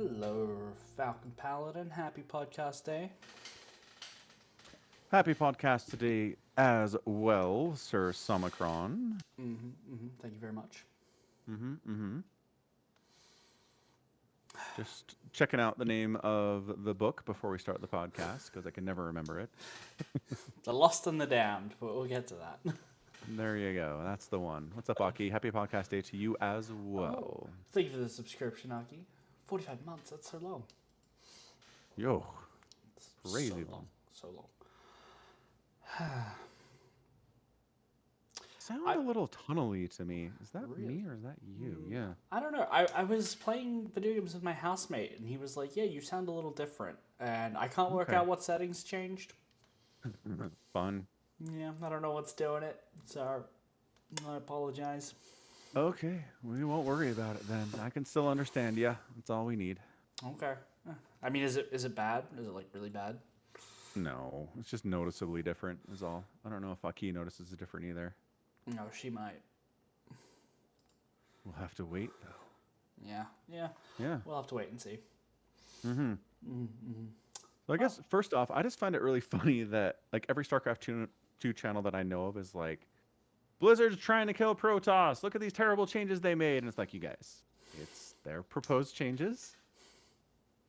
Hello, Falcon Paladin. Happy podcast day. Happy podcast today as well, Sir Somicron. Thank you very much. Just checking out the name of the book before we start the podcast because I can never remember it. The Lost and the Damned, but we'll get to that. There you go. That's the one. What's up, Aki? Happy podcast day to you as well. Thank you for the subscription, Aki. 45 months, that's so long. Yo, It's crazy so long. long. So long. Sound a little tunnely to me. Is that me or is that you? Yeah. I don't know. I was playing video games with my housemate, and he was like, yeah, you sound a little different. And I can't work Okay. out what settings changed. Fun. Yeah, I don't know what's doing it, so I apologize. Okay, we won't worry about it then. I can still understand. Yeah, that's all we need. Okay. I mean, is it bad? Is it like really bad? No, it's just noticeably different is all. I don't know if Aki notices it different either. No, she might. We'll have to wait though. Yeah. Yeah. We'll have to wait and see. So I guess first off, I just find it really funny that like every StarCraft 2 channel that I know of is like, Blizzard's trying to kill Protoss. Look at these terrible changes they made. And it's like, you guys, it's their proposed changes.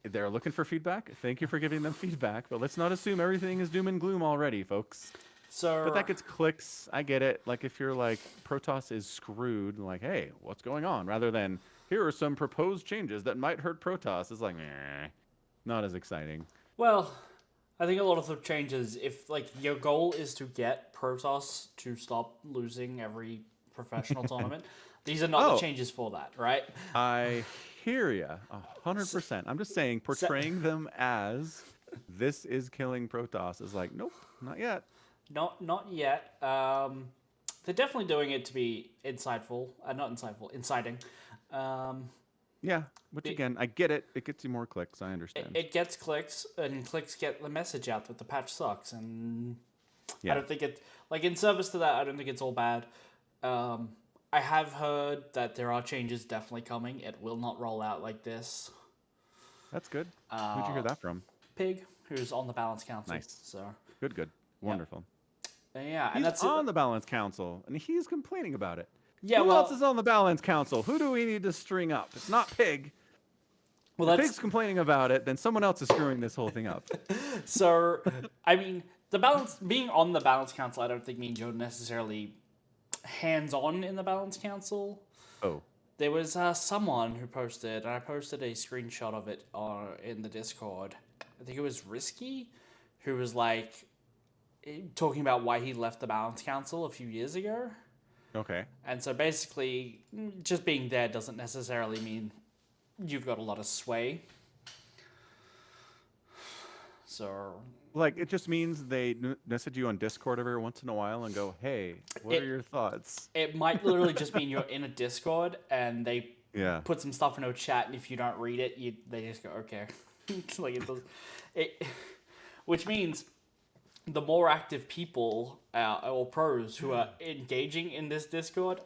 They're looking for feedback. Thank you for giving them feedback. But let's not assume everything is doom and gloom already, folks. So, But that gets clicks. I get it. Like if you're like, Protoss is screwed, like, hey, what's going on? Rather than, here are some proposed changes that might hurt Protoss. It's like, meh, not as exciting. well, I think a lot of the changes, if like your goal is to get Protoss to stop losing every professional tournament, these are not the changes for that, right? I hear ya 100%. I'm just saying, portraying them as this is killing Protoss is like, nope, not yet. Not yet. They're definitely doing it to be insightful. Not insightful, inciting. Yeah, which again, I get it. It gets you more clicks. I understand. It gets clicks, and clicks get the message out that the patch sucks, and Yeah. I don't think it like in service to that. I don't think it's all bad. I have heard that there are changes definitely coming. It will not roll out like this. That's good. Who'd you hear that from? Pig, who's on the balance council. Nice. So Good. Wonderful. yeah, and He's that's on the balance council, and he's complaining about it. Yeah, Who well, else is on the balance council? Who do we need to string up? It's not Pig. well, If that's Pig's complaining about it, then someone else is screwing this whole thing up. so. I mean, being on the balance council, I don't think means you're necessarily hands-on in the balance council. Oh. There was someone who posted, and I posted a screenshot of it in the Discord. I think it was Risky, who was like talking about why he left the balance council a few years ago. Okay. And so basically, just being there doesn't necessarily mean you've got a lot of sway. So, Like, it just means they message you on Discord every once in a while and go, hey, what are your thoughts? it might literally just mean you're in a Discord and they Yeah. put some stuff in a chat, and if you don't read it, they just go, okay. Like it does, which means the more active people or pros who are engaging in this Discord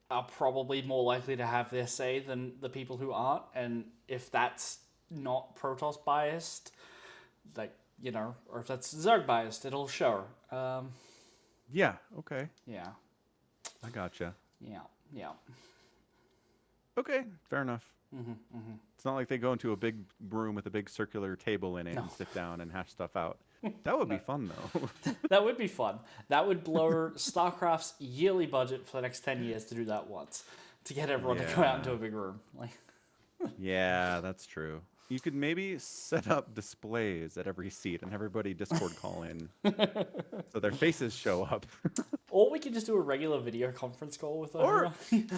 are probably more likely to have their say than the people who aren't. And if that's not Protoss biased, like, or if that's Zerg biased, it'll show. Yeah. Okay. Yeah. I gotcha. Yeah. Okay. Fair enough. It's not like they go into a big room with a big circular table in it and sit down and hash stuff out. That would be fun, though. That would be fun. That would blow StarCraft's yearly budget for the next 10 years to do that once. To get everyone to go out into a big room. Like, Yeah, that's true. You could maybe set up displays at every seat and everybody Discord call in so their faces show up. or we could just do a regular video conference call with Or- everyone.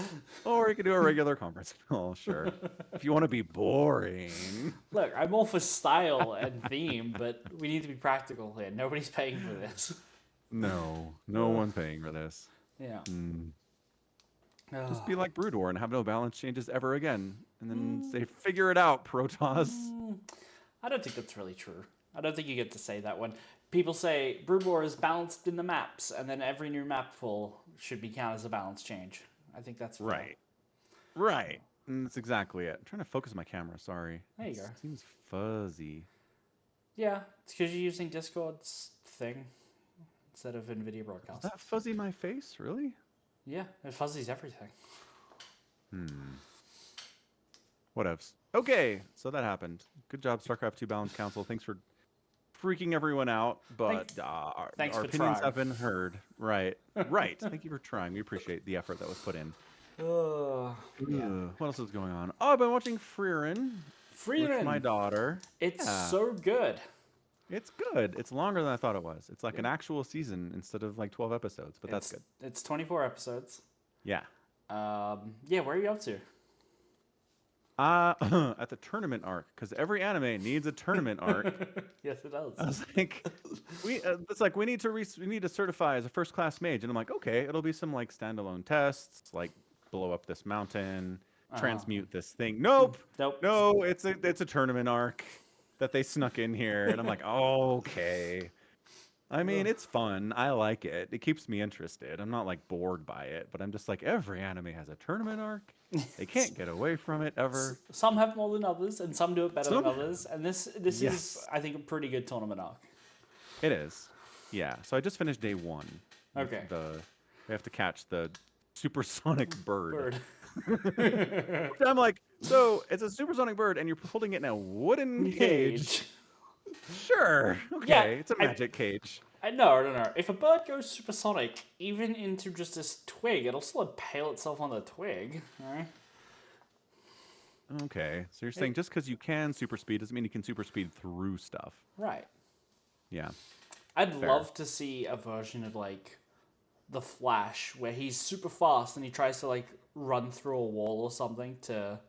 Or you could do a regular conference call, sure. If you want to be boring. Look, I'm all for style and theme, but we need to be practical here. Nobody's paying for this. No one's paying for this. Yeah. Just be like Brood War and have no balance changes ever again. And then say, figure it out, Protoss. I don't think that's really true. I don't think you get to say that when people say Brood War is balanced in the maps, and then every new map pull should be counted as a balance change. I think that's fair. Right. That's exactly it. I'm trying to focus my camera. Sorry. There you go. It seems fuzzy. Yeah, it's because you're using Discord's thing instead of NVIDIA Does Broadcast. that fuzzy my face? Really? Yeah, it fuzzies everything. Whatevs. Okay, so that happened. Good job, StarCraft 2 Balance Council. Thanks for freaking everyone out, but Thanks our for opinions trying. have been heard. Right. Right. Thank you for trying. We appreciate the effort that was put in. Yeah. What else is going on? Oh, I've been watching Frieren with my Freeman, daughter. it's Yeah, so good. it's good. It's longer than I thought it was. It's like an actual season instead of like 12 episodes, but that's good. It's 24 episodes. Yeah. Yeah, where are you up to? At the tournament arc, because every anime needs a tournament arc. Yes, it does. I was like, it's like we need to certify as a first class mage, and I'm like, okay, it'll be some like standalone tests, like blow up this mountain, transmute this thing. Nope, Nope. no, it's a tournament arc that they snuck in here, and I'm like, okay. I mean, it's fun. I like it. It keeps me interested. I'm not like bored by it, but I'm just like every anime has a tournament arc. They can't get away from it ever. Some have more than others, and some do it better than Some, others. And this is, yes, I think, a pretty good tournament arc. it is. Yeah. So I just finished day 1. with Okay. They have to catch the supersonic bird. Bird. I'm like, so it's a supersonic bird, and you're holding it in a wooden cage. Sure. Okay. Yeah, It's a magic cage. I know. If a bird goes supersonic, even into just this twig, it'll still impale itself on the twig, right? Okay. So you're saying just because you can super speed doesn't mean you can super speed through stuff. Right. Yeah. I'd Fair. love to see a version of like the Flash where he's super fast and he tries to like run through a wall or something to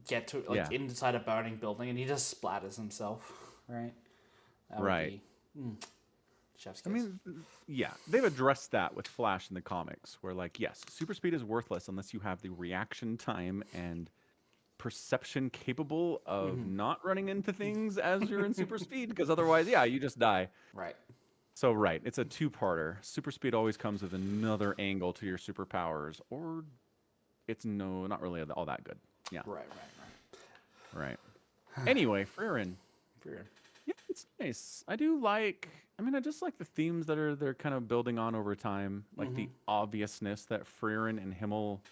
get to like inside a burning building, and he just splatters himself, right? That Right. Would be, chef's kiss. I mean, yeah, they've addressed that with Flash in the comics, where like, yes, super speed is worthless unless you have the reaction time and perception capable of not running into things as you're in super speed, because otherwise, yeah, you just die. Right. So, right, it's a two-parter. Super speed always comes with another angle to your superpowers, or it's not really all that good. Yeah. Right. Anyway, Frieren. Yeah, it's nice. I just like the themes they're kind of building on over time, like the obviousness that Frieren and Himmel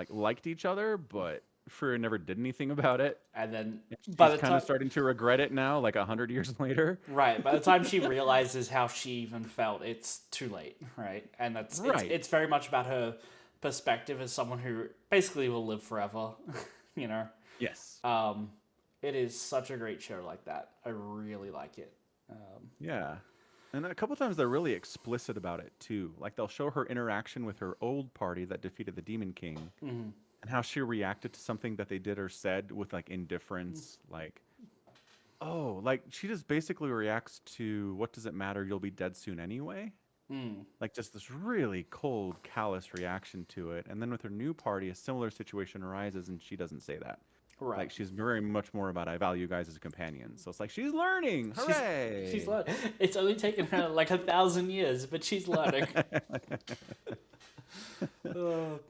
liked each other, but Frieren never did anything about it. And then She's by the kind of starting to regret it now, like 100 years later. right, by the time she realizes how she even felt, it's too late, right? And that's Right. it's very much about her perspective as someone who basically will live forever, you know. Yes. It is such a great show like that. I really like it. Yeah. And a couple times they're really explicit about it too. Like they'll show her interaction with her old party that defeated the Demon King, and how she reacted to something that they did or said with like indifference. Like, oh, like she just basically reacts to, what does it matter? You'll be dead soon anyway. Like just this really cold, callous reaction to it. And then with her new party, a similar situation arises, and she doesn't say that. Right. Like she's very much more about, I value you guys as companions. So it's like she's learning. Hooray! She's learning. It's only taken her like 1,000 years, but she's learning.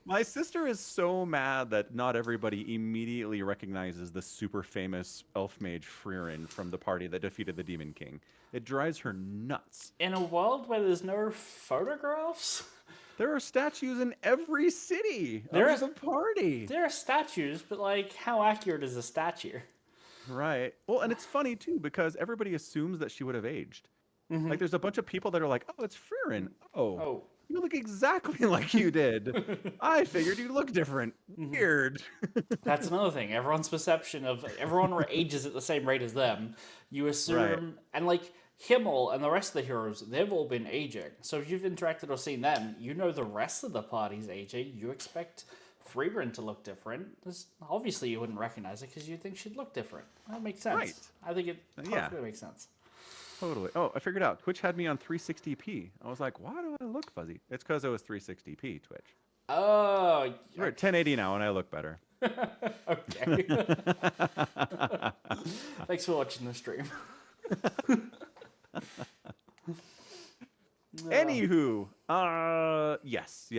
My sister is so mad that not everybody immediately recognizes the super famous elf mage Frieren from the party that defeated the Demon King. It drives her nuts. In a world where there's no photographs, there are statues in every city of the party. There are statues, but like, how accurate is a statue? Right. Well, and it's funny too because everybody assumes that she would have aged. Like, there's a bunch of people that are like, "Oh, it's Frieren. Oh, you look exactly like you did. I figured you look different. Weird." That's another thing. Everyone's perception of everyone ages at the same rate as them. You assume, and like Himmel and the rest of the heroes, they've all been aging. So if you've interacted or seen them, you know the rest of the party's aging. You expect Frieren to look different. Obviously, you wouldn't recognize it because you think she'd look different. That makes sense. Right. I think it perfectly makes sense. Totally. Oh, I figured out. Twitch had me on 360p. I was like, why do I look fuzzy? It's because it was 360p, Twitch. Oh. We're at 1080 now, and I look better. Okay. Thanks for watching the stream. Anywho, yes.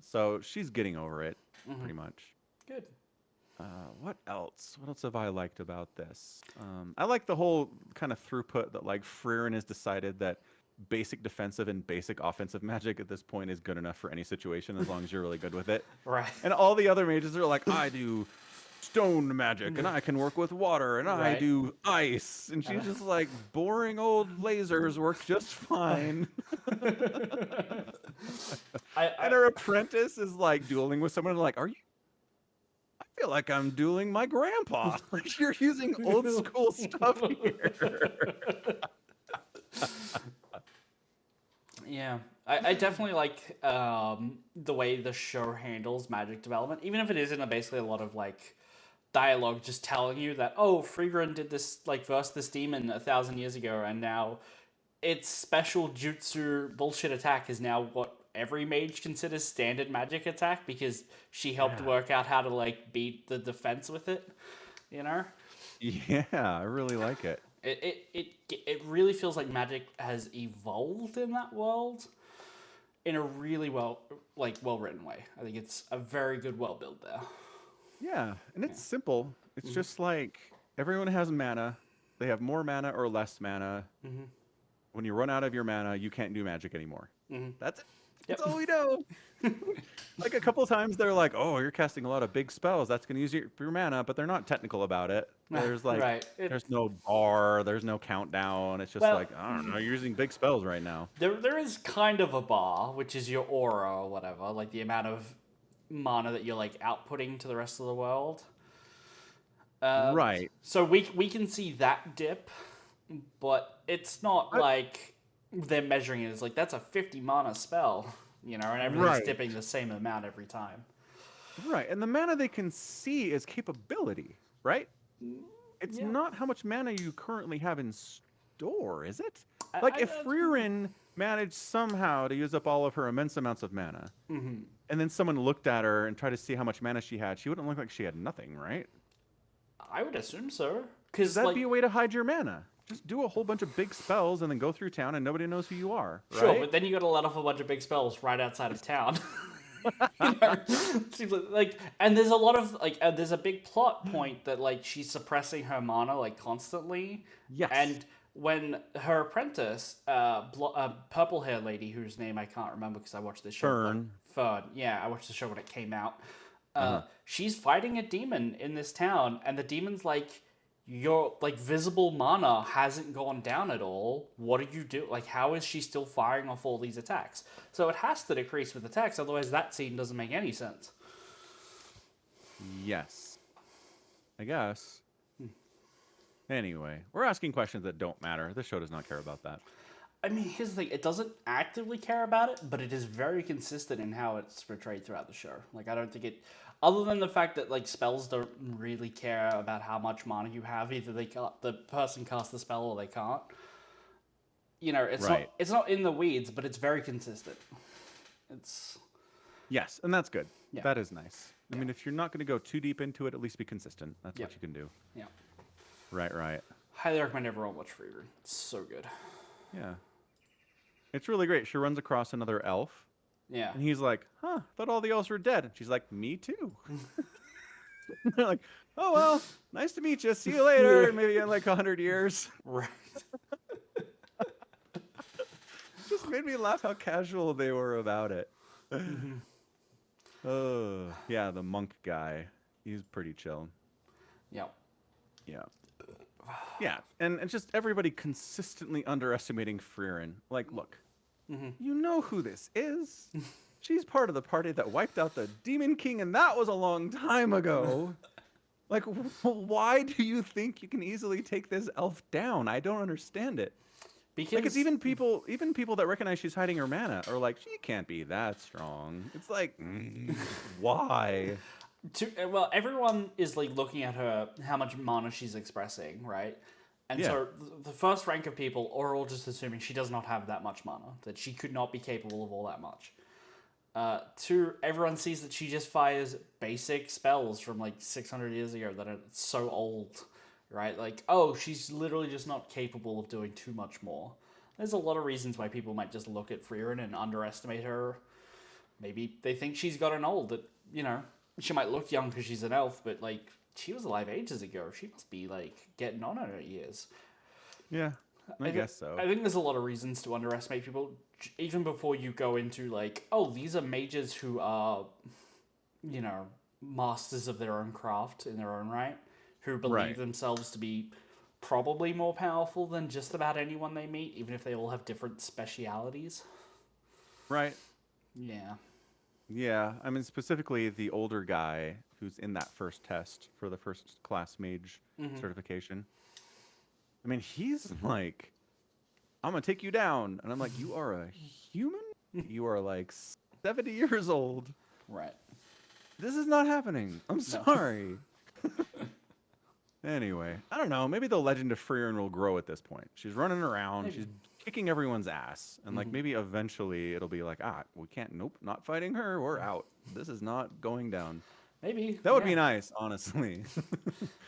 So she's getting over it, pretty much. Good. What else? What else have I liked about this? I like the whole kind of throughput that like Frieren has decided that basic defensive and basic offensive magic at this point is good enough for any situation as long as you're really good with it. Right. And all the other mages are like, I do stone magic and I can work with water and I Right. do ice. And she's just like, boring old lasers work just fine. And I her apprentice is like dueling with someone like, are you? I feel like I'm dueling my grandpa. Like you're using old school stuff here. Yeah, I definitely like the way the show handles magic development, even if it isn't basically a lot of like dialogue just telling you that oh, Frieren did this like versus this demon 1,000 years ago, and now its special jutsu bullshit attack is now what every mage considers standard magic attack because she helped Yeah. work out how to like beat the defense with it, you know. Yeah, I really like it. It really feels like magic has evolved in that world in a really well written way. I think it's a very good world build there. Yeah, and Yeah. it's simple. It's just like everyone has mana. They have more mana or less mana. Mm-hmm. When you run out of your mana, you can't do magic anymore. Mm-hmm. That's it. That's Yep. all we know. Like a couple of times they're like, "Oh, you're casting a lot of big spells. That's going to use your mana," but they're not technical about it. There's like Right. there's no bar, there's no countdown. It's just Well, like, I don't know, you're using big spells right now. there is kind of a bar, which is your aura or whatever, like the amount of mana that you're like outputting to the rest of the world. Uh, Right. so we can see that dip, but it's not I, like they're measuring it as like that's a 50 mana spell, and everything's right. dipping the same amount every time. Right. And the mana they can see is capability, right? It's Yeah, not how much mana you currently have in store, is it? I, Like I, if Frieren managed somehow to use up all of her immense amounts of mana, and then someone looked at her and tried to see how much mana she had, she wouldn't look like she had nothing, right? I would assume so, Because because that'd like be a way to hide your mana. Just do a whole bunch of big spells and then go through town and nobody knows who you are, sure, right? but then you got to let off a bunch of big spells right outside of town. You know? Seems like, and there's a lot of like, there's a big plot point that like she's suppressing her mana like constantly, Yes. and when her apprentice, purple hair lady whose name I can't remember because I watched this show like Fern. Fern, yeah, I watched the show when it came out. Uh-huh. She's fighting a demon in this town, and the demon's like, your like visible mana hasn't gone down at all. What do you do? Like, how is she still firing off all these attacks? So it has to decrease with attacks, otherwise that scene doesn't make any sense. Yes. I guess. Anyway, we're asking questions that don't matter. This show does not care about that. I mean, here's the thing: it doesn't actively care about it, but it is very consistent in how it's portrayed throughout the show. Like, I don't think it, other than the fact that like spells don't really care about how much mana you have. Either the person casts the spell or they can't. It's not Right. it's not in the weeds, but it's very consistent. It's Yes, and that's good. Yeah. That is nice. I Yeah. mean, if you're not going to go too deep into it, at least be consistent. That's Yeah. what you can do. yeah. Right, right. Highly recommend everyone watch Freebird. It's so good. Yeah. It's really great. She runs across another elf, Yeah. and he's like, huh, thought all the elves were dead. And she's like, me too. They're like, oh, well, nice to meet you. See you later. Maybe in like 100 years. Right. Just made me laugh how casual they were about it. Oh, yeah, the monk guy. He's pretty chill. Yeah. Yeah. Yeah, and just everybody consistently underestimating Frieren. Like, look, you know who this is. She's part of the party that wiped out the Demon King, and that was a long time ago. Like, why do you think you can easily take this elf down? I don't understand it. Because Like, it's even people that recognize she's hiding her mana are like, she can't be that strong. It's like, why? well, everyone is like looking at her, how much mana she's expressing, right? And Yeah. so the first rank of people are all just assuming she does not have that much mana, that she could not be capable of all that much. Two, everyone sees that she just fires basic spells from like 600 years ago that are so old, right? Like, oh, she's literally just not capable of doing too much more. There's a lot of reasons why people might just look at Frieren and underestimate her. Maybe they think she's gotten old, that, she might look young because she's an elf, but like she was alive ages ago. She must be like getting on in her years. Yeah, I guess so. I think there's a lot of reasons to underestimate people, even before you go into like, oh, these are mages who are, you know, masters of their own craft in their own right, who believe Right. themselves to be probably more powerful than just about anyone they meet, even if they all have different specialities. Right. Yeah. Yeah, I mean specifically the older guy who's in that first test for the first class mage certification. I mean, he's like, "I'm gonna take you down," and I'm like, "You are a human? You are like 70 years old. Right. This is not happening. I'm No. sorry." Anyway, I don't know. Maybe the legend of Freerin will grow at this point. She's running around. Maybe. She's kicking everyone's ass, and like maybe eventually it'll be like, we can't. Nope, not fighting her. We're out. This is not going down. Maybe. That would Yeah. be nice, honestly.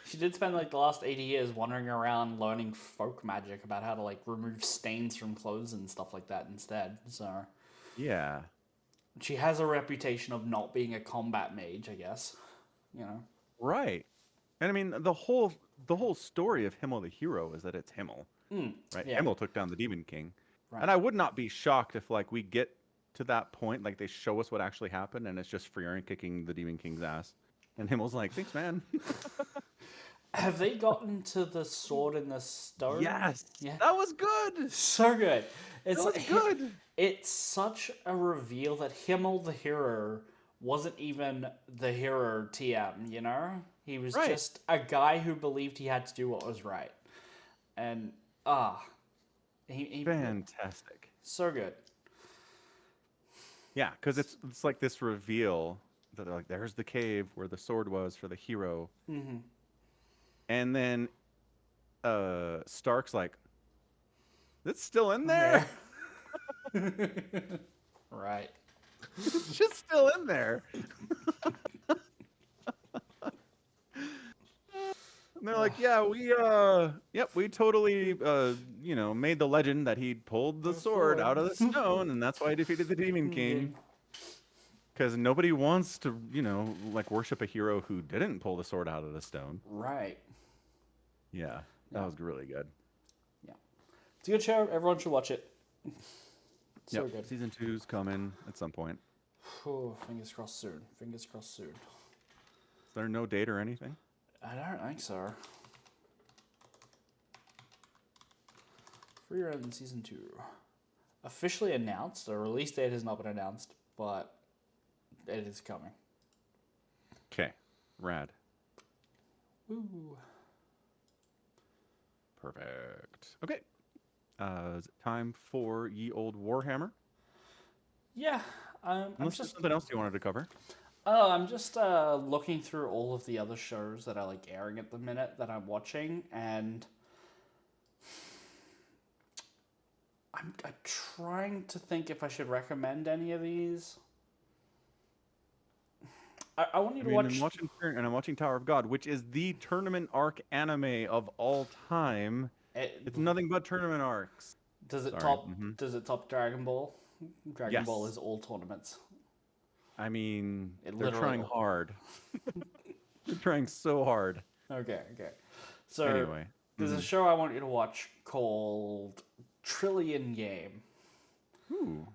She did spend like the last 80 years wandering around learning folk magic about how to like remove stains from clothes and stuff like that instead. So Yeah. she has a reputation of not being a combat mage, I guess. You know. Right. And I mean the whole story of Himmel the hero is that it's Himmel, right? Yeah. Himmel took down the Demon King. Right. And I would not be shocked if like we get to that point, like they show us what actually happened and it's just Freerin kicking the Demon King's ass. And Himmel's like, "Thanks, man." Have they gotten to the sword in the stone? Yes. Yeah. That was good. So good. That It's was like, good. it's such a reveal that Himmel the hero wasn't even the hero TM, you know? He was Right. just a guy who believed he had to do what was right. And he Fantastic. so good. Yeah, because it's like this reveal that like there's the cave where the sword was for the hero. And then Stark's like, "It's still in there." Right. It's just still in there. And they're like, "Yeah, we totally made the legend that he pulled the sword out of the stone and that's why he defeated the Demon King." Because nobody wants to, like worship a hero who didn't pull the sword out of the stone. Right. Yeah, that was really good. Yeah. It's a good show. Everyone should watch it. So Yep, good. season 2's coming at some point. Oh, fingers crossed soon. Fingers crossed soon. Is there no date or anything? I don't think so. Free Run Season 2. Officially announced. A release date has not been announced, but it is coming. Okay, rad. Woo. Perfect. Okay. Is it time for Ye Old Warhammer? Yeah. I'm Unless there's just something else you wanted to cover. I'm just looking through all of the other shows that are like airing at the minute that I'm watching, and I'm trying to think if I should recommend any of these. I want you to watch. I'm watching Tower of God, which is the tournament arc anime of all time. It's nothing but tournament arcs. Does it Sorry. top? Does it top Dragon Ball? Dragon Yes. Ball is all tournaments. I mean, It they're trying literally- hard. They're trying so hard. Okay. So Anyway. there's a show I want you to watch called Trillion Game. Ooh.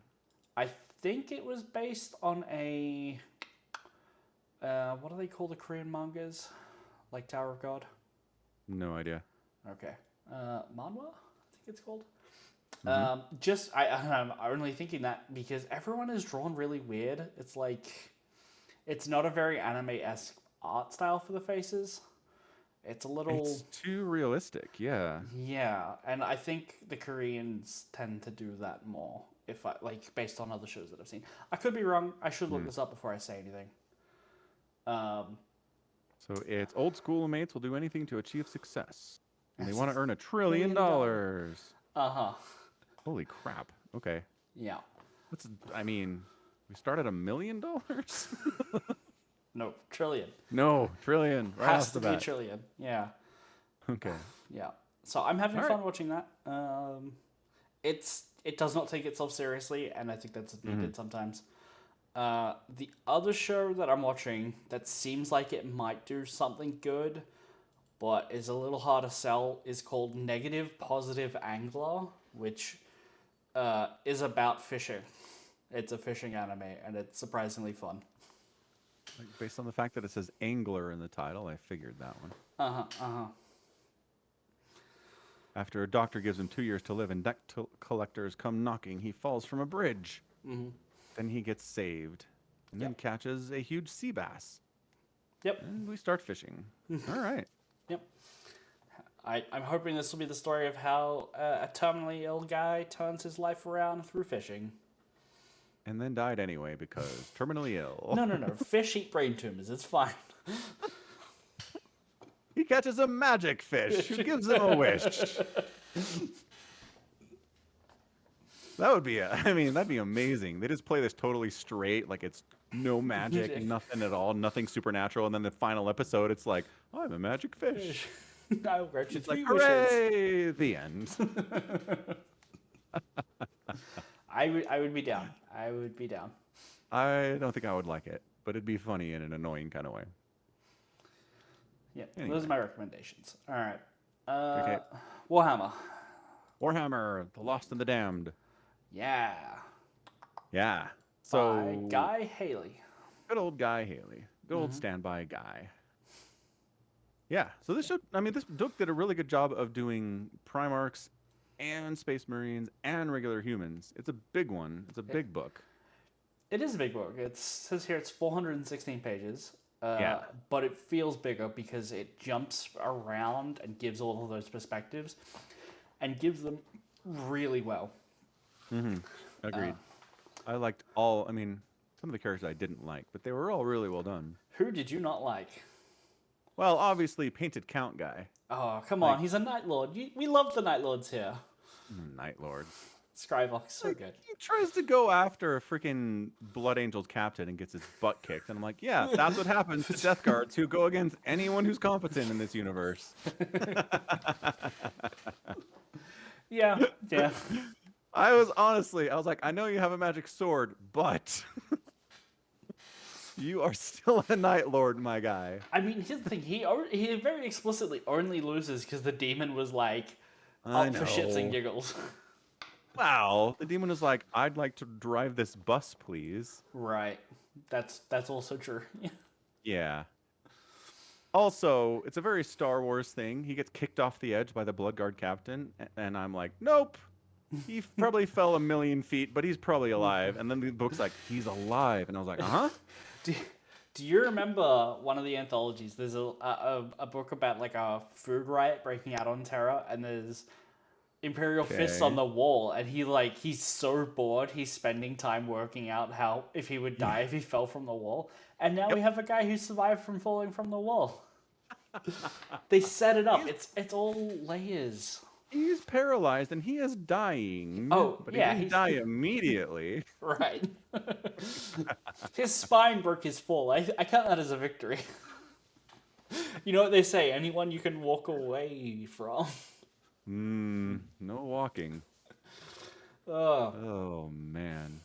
I think it was based on a what do they call the Korean mangas? Like Tower of God? No idea. Okay. Manhwa, I think it's called. I'm only thinking that because everyone is drawn really weird. It's like, it's not a very anime-esque art style for the faces. It's a little... It's too realistic, yeah. Yeah, and I think the Koreans tend to do that more, if I like based on other shows that I've seen. I could be wrong. I should look this up before I say anything. So it's old school mates will do anything to achieve success. And they Yes. want to earn $1 trillion. Uh-huh. Holy crap. Okay. Yeah. We start at $1 million? No, trillion. No, trillion. Right Has off to the be a bat. trillion. Yeah. Okay. Yeah. So I'm having All fun right. watching that. It does not take itself seriously, and I think that's needed sometimes. The other show that I'm watching that seems like it might do something good, but is a little hard to sell, is called Negative Positive Angler, which is about fishing. It's a fishing anime, and it's surprisingly fun. Like, based on the fact that it says angler in the title, I figured that one. Uh huh. Uh huh. After a doctor gives him 2 years to live and debt collectors come knocking, he falls from a bridge. Mm-hmm. Then he gets saved and then Yep. catches a huge sea bass. Yep. And we start fishing. All right. Yep. I'm hoping this will be the story of how a terminally ill guy turns his life around through fishing. And then died anyway because terminally ill. No, no, no. Fish eat brain tumors. It's fine. He catches a magic fish who gives him a wish. That would be, I mean, that'd be amazing. They just play this totally straight, like it's no magic, nothing at all, nothing supernatural. And then the final episode, it's like, oh, I'm a magic fish. I'll grant you It's like, 3 wishes. hooray! The end. I would be down. I would be down. I don't think I would like it, but it'd be funny in an annoying kind of way. Yeah, Anyway. those are my recommendations. All right. Okay. Warhammer. Warhammer, The Lost and the Damned. Yeah. Yeah. So, By Guy Haley. good old Guy Haley. Good old standby guy. Yeah. So this book did a really good job of doing Primarchs and Space Marines and regular humans. It's a big one. It's a big book. It is a big book. It says here it's 416 pages. Yeah. But it feels bigger because it jumps around and gives all of those perspectives and gives them really well. Agreed. I liked all, some of the characters I didn't like, but they were all really well done. Who did you not like? Well, obviously, Painted Count guy. Oh, come on. He's a Night Lord. We love the Night Lords here. Night Lord. Scrivox, so good. He tries to go after a freaking Blood Angels captain and gets his butt kicked. And I'm like, yeah, that's what happens to Death Guards who go against anyone who's competent in this universe. Yeah. I was like, I know you have a magic sword, but you are still a Night Lord, my guy. I mean, here's the thing. He very explicitly only loses because the demon was like, I up for shits know. and giggles. Wow. The demon is like, I'd like to drive this bus, please. Right. That's also true. Yeah. Also, it's a very Star Wars thing. He gets kicked off the edge by the Blood Guard captain, and I'm like, nope. He probably fell 1,000,000 feet, but he's probably alive. And then the book's like, he's alive. And I was like, uh-huh. Do you remember one of the anthologies? There's a book about like a food riot breaking out on Terra, and there's Imperial fists on the wall, and he's so bored he's spending time working out how if he would die if he fell from the wall. And now we have a guy who survived from falling from the wall. They set it up. It's all layers. He's paralyzed and he is dying. Oh, but yeah, he didn't die immediately. Right. His spine broke his fall. I count that as a victory. You know what they say? Anyone you can walk away from. No walking. Oh. Oh, man.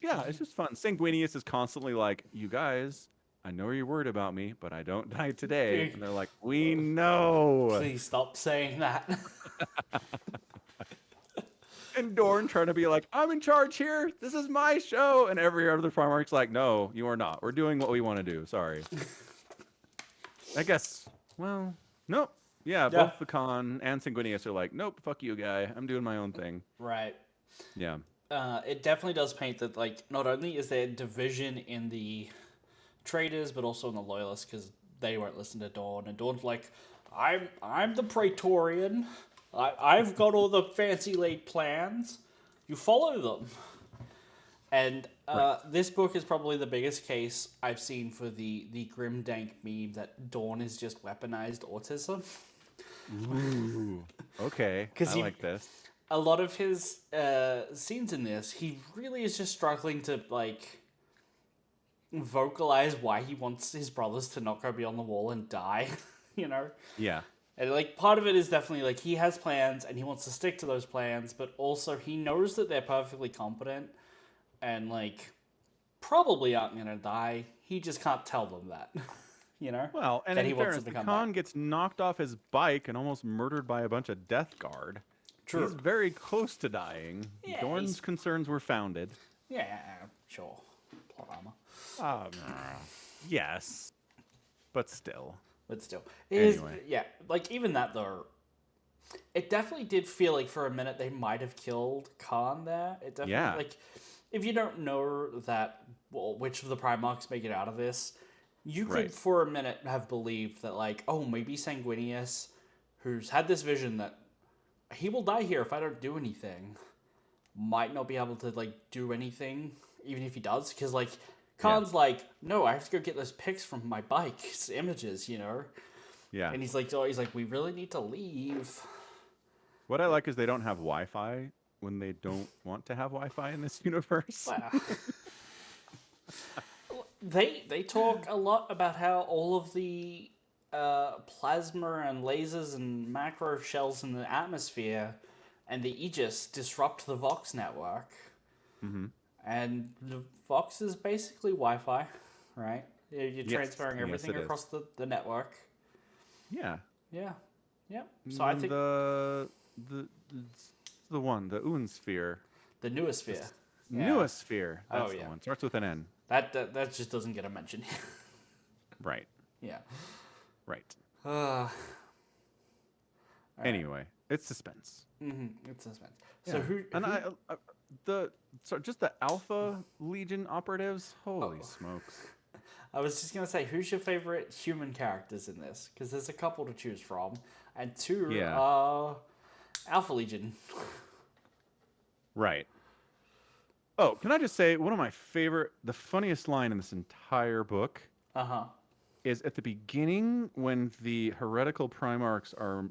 Yeah, it's just fun. Sanguinius is constantly like, you guys, I know you're worried about me, but I don't die today. And they're like, we know. Please stop saying that. And Dorn trying to be like, I'm in charge here. This is my show. And every other Primarch's like, no, you are not. We're doing what we want to do. Sorry. I guess, well, nope. Yeah, both the Khan and Sanguinius are like, nope, fuck you, guy. I'm doing my own thing. Right. Yeah. It definitely does paint that, like, not only is there division in the traitors, but also in the loyalists, because they won't listen to Dawn. And Dawn's like, I'm the Praetorian. I've got all the fancy laid plans. You follow them. And this book is probably the biggest case I've seen for the grimdank meme that Dawn is just weaponized autism. Ooh, okay. I like this. A lot of his scenes in this, he really is just struggling to, like, vocalize why he wants his brothers to not go beyond the wall and die, you know? Yeah. And, like, part of it is definitely, like, he has plans and he wants to stick to those plans, but also he knows that they're perfectly competent and, like, probably aren't going to die. He just can't tell them that, you know, Well, and that in he wants fairness, them to the come back. Khan gets knocked off his bike and almost murdered by a bunch of Death Guard. He's True. very close to dying. Yeah, Dorn's concerns were founded. yeah, sure. Plot armor. Yes, but still. But still. It is, Anyway, yeah, like, even that, though, it definitely did feel like for a minute they might have killed Khan there. It definitely, yeah, like, if you don't know that, well, which of the Primarchs make it out of this, you could right. for a minute have believed that, like, oh, maybe Sanguinius, who's had this vision that he will die here if I don't do anything, might not be able to, like, do anything, even if he does, because, like, Yeah, Khan's like, no, I have to go get those pics from my bike, it's images, you know? yeah. And he's like, we really need to leave. What I like is they don't have Wi-Fi when they don't want to have Wi-Fi in this universe. Well, they talk a lot about how all of the plasma and lasers and macro shells in the atmosphere and the Aegis disrupt the Vox network. hmm And the Vox is basically Wi-Fi, right? You're Yes, transferring yes, everything it is. across the network. Yeah. Yeah, yeah. So And I then think the one, the Unsphere, the newest the sphere. Yeah. newest sphere. Oh That's the yeah. one. Starts with an N. That just doesn't get a mention. Right. Yeah. Right. All right. Anyway, it's suspense. It's suspense. So Yeah. who? And who just the Alpha Legion operatives. Holy oh, smokes. I was just gonna say, who's your favorite human characters in this? Because there's a couple to choose from, and two Yeah. are Alpha Legion. Right. Oh, can I just say one of my favorite, the funniest line in this entire book Uh huh. is at the beginning when the heretical Primarchs are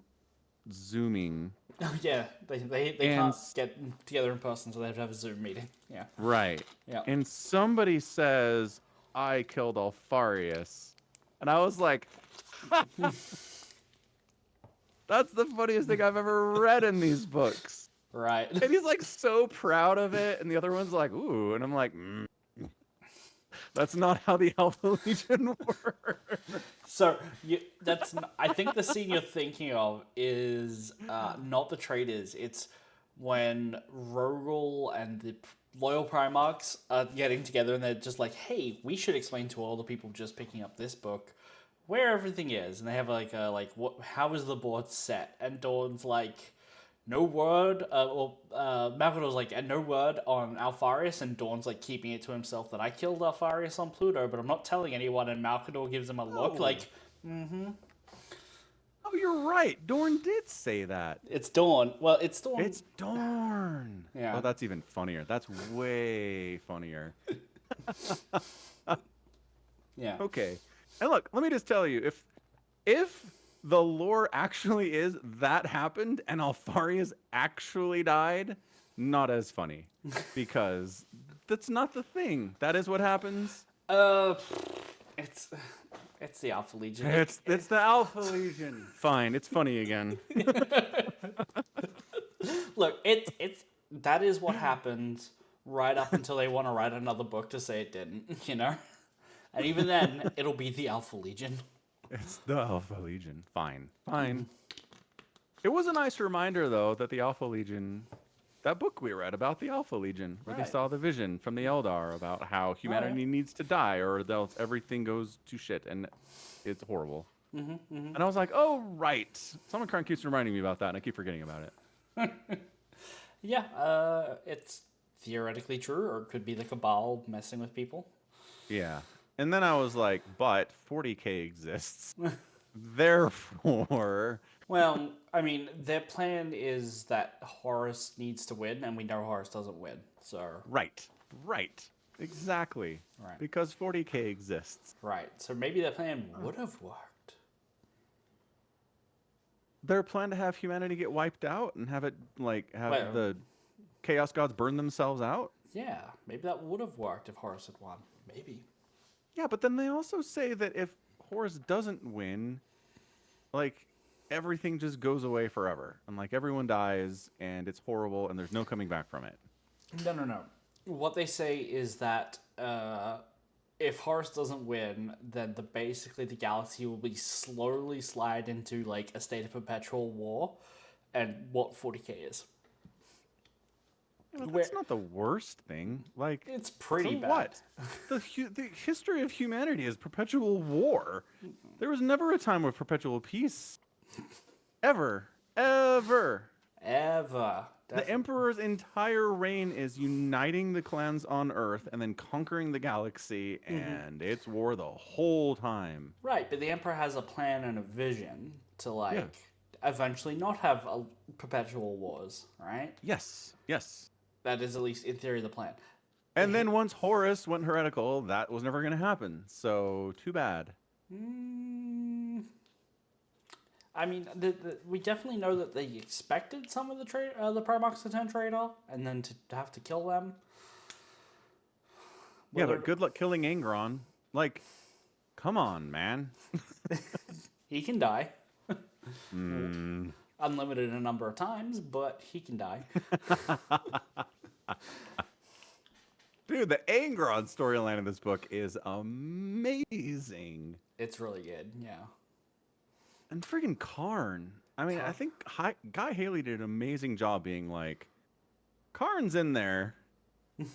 zooming. Yeah, they And can't get together in person, so they have to have a Zoom meeting. Yeah. right. Yeah. And somebody says, I killed Alfarius. And I was like, that's the funniest thing I've ever read in these books. Right. And he's like so proud of it. And the other one's like, ooh. And I'm like, that's not how the Alpha Legion works. So I think the scene you're thinking of is not the traders. It's when Rogel and the loyal Primarchs are getting together and they're just like, "Hey, we should explain to all the people just picking up this book where everything is." And they have like what? How is the board set? And Dawn's like, "No word." Malcador's like, "And no word on Alfarius," and Dawn's like keeping it to himself that I killed Alfarius on Pluto, but I'm not telling anyone. And Malcador gives him a look Oh. like, Oh, you're right. Dorn did say that. "It's Dawn." Well, it's Dawn. It's Dorn. Yeah. Oh, that's even funnier. That's way funnier. Yeah. Okay. And look, let me just tell you, if the lore actually is that happened and Alfarius actually died, not as funny. Because that's not the thing. That is what happens. It's it's the Alpha Legion. It's the Alpha Legion. Fine, it's funny again. Look, it's that is what happens right up until they want to write another book to say it didn't, you know? And even then, it'll be the Alpha Legion. It's the Alpha Legion. Fine. Fine. It was a nice reminder, though, that the Alpha Legion, that book we read about the Alpha Legion, where they Right. saw the vision from the Eldar about how humanity needs to die or else everything goes to shit and it's horrible. And I was like, oh, right. Someone keeps reminding me about that, and I keep forgetting about it. Yeah, it's theoretically true, or it could be the Cabal messing with people. Yeah. And then I was like, but 40K exists. Therefore, Well, I mean, their plan is that Horus needs to win, and we know Horus doesn't win. So, right. Exactly. Right. Because 40K exists. right. So maybe their plan would have worked. Their plan to have humanity get wiped out and have it, like, have Well- the Chaos Gods burn themselves out? Yeah, maybe that would have worked if Horus had won. Maybe. Yeah, but then they also say that if Horus doesn't win, like, everything just goes away forever. And, like, everyone dies, and it's horrible, and there's no coming back from it. No. What they say is that if Horus doesn't win, then basically the galaxy will be slowly slide into like a state of perpetual war, and what 40k is. Yeah, but Where that's not the worst thing. Like, it's pretty so bad. what? The history of humanity is perpetual war. There was never a time of perpetual peace. Ever. Ever. Ever. The Emperor's entire reign is uniting the clans on Earth and then conquering the galaxy, and it's war the whole time. Right, but the Emperor has a plan and a vision to like Yeah. eventually not have perpetual wars, right? Yes. Yes. That is at least in theory the plan. And then once Horus went heretical, that was never going to happen. So, too bad. I mean, we definitely know that they expected some of the the Primarchs to turn traitor, and then to have to kill them. Yeah, but good luck killing Angron. Like, come on, man. He can die. Unlimited a number of times, but he can die. Dude, the Angron storyline in this book is amazing. It's really good, yeah. And friggin' Karn. I mean, I think Guy Haley did an amazing job being like, Karn's in there.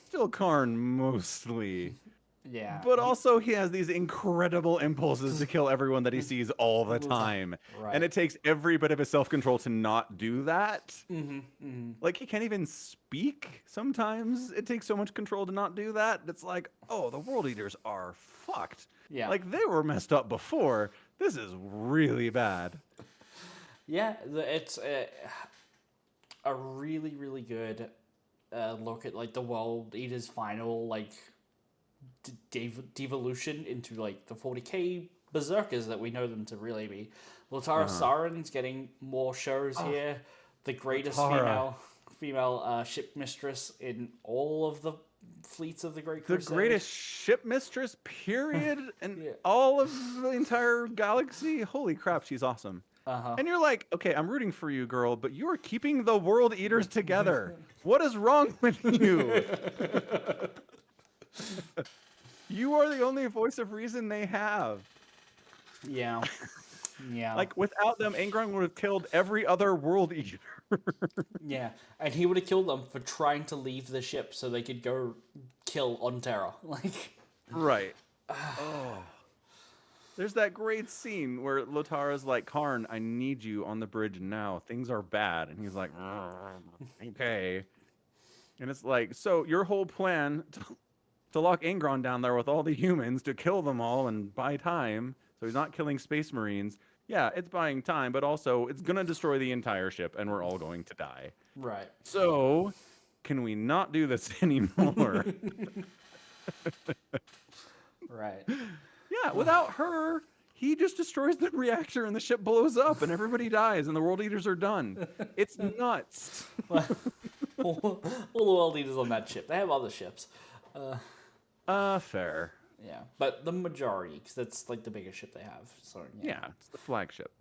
Still Karn mostly. Yeah. But also he has these incredible impulses to kill everyone that he sees all the time. Right. And it takes every bit of his self-control to not do that. Like, he can't even speak sometimes. It takes so much control to not do that. It's like, oh, the World Eaters are fucked. Yeah. Like, they were messed up before. This is really bad. Yeah, it's a really, really good look at like the World Eater's final like devolution into like the 40k berserkers that we know them to really be. Latara Saren's getting more shows here. The greatest female ship mistress in all of the fleets of the Great Crusade. The greatest ship mistress, period, and all of the entire galaxy. Holy crap, she's awesome. And you're like, okay, I'm rooting for you, girl, but you are keeping the World Eaters together. What is wrong with you? You are the only voice of reason they have. Yeah. Yeah. Like, without them, Angron would have killed every other World Eater. Yeah, and he would have killed them for trying to leave the ship so they could go kill on Terra. Like, right. Oh. There's that great scene where Lotara's like, Karn, I need you on the bridge now. Things are bad. And he's like, okay. And it's like, so your whole plan to lock Angron down there with all the humans to kill them all and buy time, so he's not killing space marines. Yeah, it's buying time, but also it's going to destroy the entire ship and we're all going to die. right. So, can we not do this anymore? Right. Yeah, without her, he just destroys the reactor and the ship blows up and everybody dies and the World Eaters are done. It's nuts. all the World Eaters on that ship. They have other ships. Fair. Yeah, but the majority, because that's like the biggest ship they have. So Yeah, it's the flagship.